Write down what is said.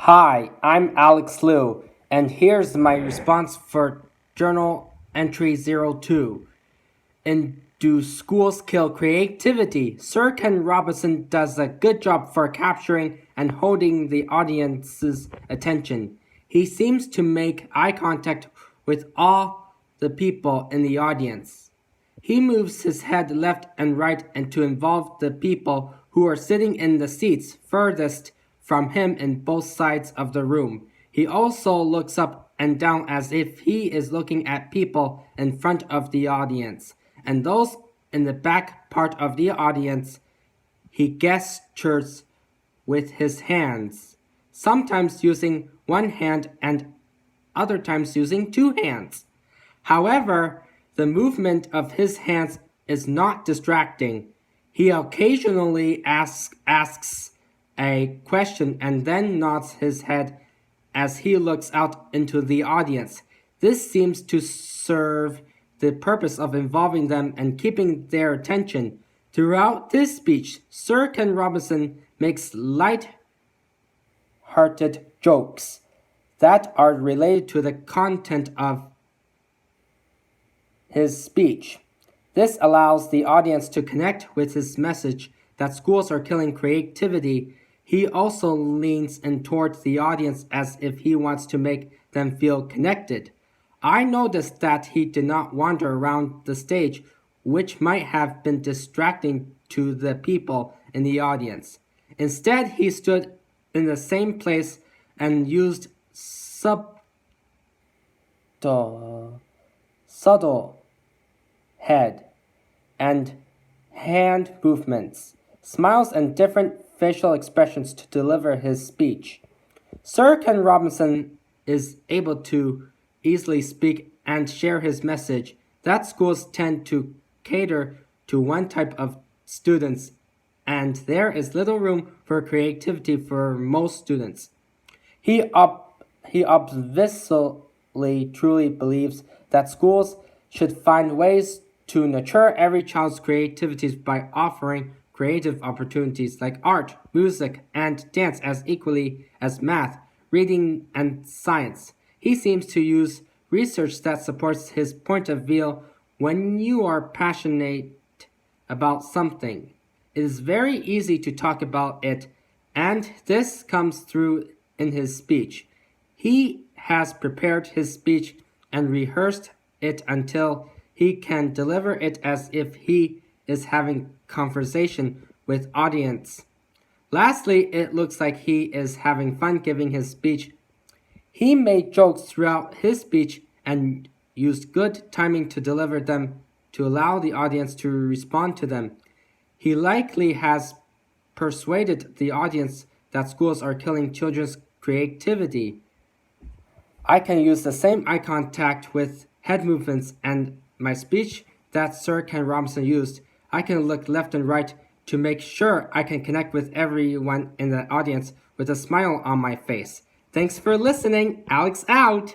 Hi, I'm Alex Liu, and here's my response for Journal Entry 02. In Do Schools Kill Creativity? Sir Ken Robinson does a good job for capturing and holding the audience's attention. He seems to make eye contact with all the people in the audience. He moves his head left and right and to involve the people who are sitting in the seats furthest from him in both sides of the room. He also looks up and down as if he is looking at people in front of the audience, and those in the back part of the audience. He gestures with his hands, sometimes using one hand and other times using two hands. However, the movement of his hands is not distracting. He occasionally asks a question and then nods his head as he looks out into the audience. This seems to serve the purpose of involving them and keeping their attention. Throughout this speech, Sir Ken Robinson makes light-hearted jokes that are related to the content of his speech. This allows the audience to connect with his message that schools are killing creativity. He also leans in towards the audience as if he wants to make them feel connected. I noticed that he did not wander around the stage, which might have been distracting to the people in the audience. Instead, he stood in the same place and used subtle head and hand movements, smiles, and different facial expressions to deliver his speech. Sir Ken Robinson is able to easily speak and share his message that schools tend to cater to one type of students, and there is little room for creativity for most students. He obviously truly believes that schools should find ways to nurture every child's creativity by offering creative opportunities like art, music, and dance as equally as math, reading, and science. He seems to use research that supports his point of view. When you are passionate about something, it is very easy to talk about it, and this comes through in his speech. He has prepared his speech and rehearsed it until he can deliver it as if he is having conversation with audience. Lastly, it looks like he is having fun giving his speech. He made jokes throughout his speech and used good timing to deliver them to allow the audience to respond to them. He likely has persuaded the audience that schools are killing children's creativity. I can use the same eye contact with head movements and my speech that Sir Ken Robinson used. I can look left and right to make sure I can connect with everyone in the audience with a smile on my face. Thanks for listening. Alex out.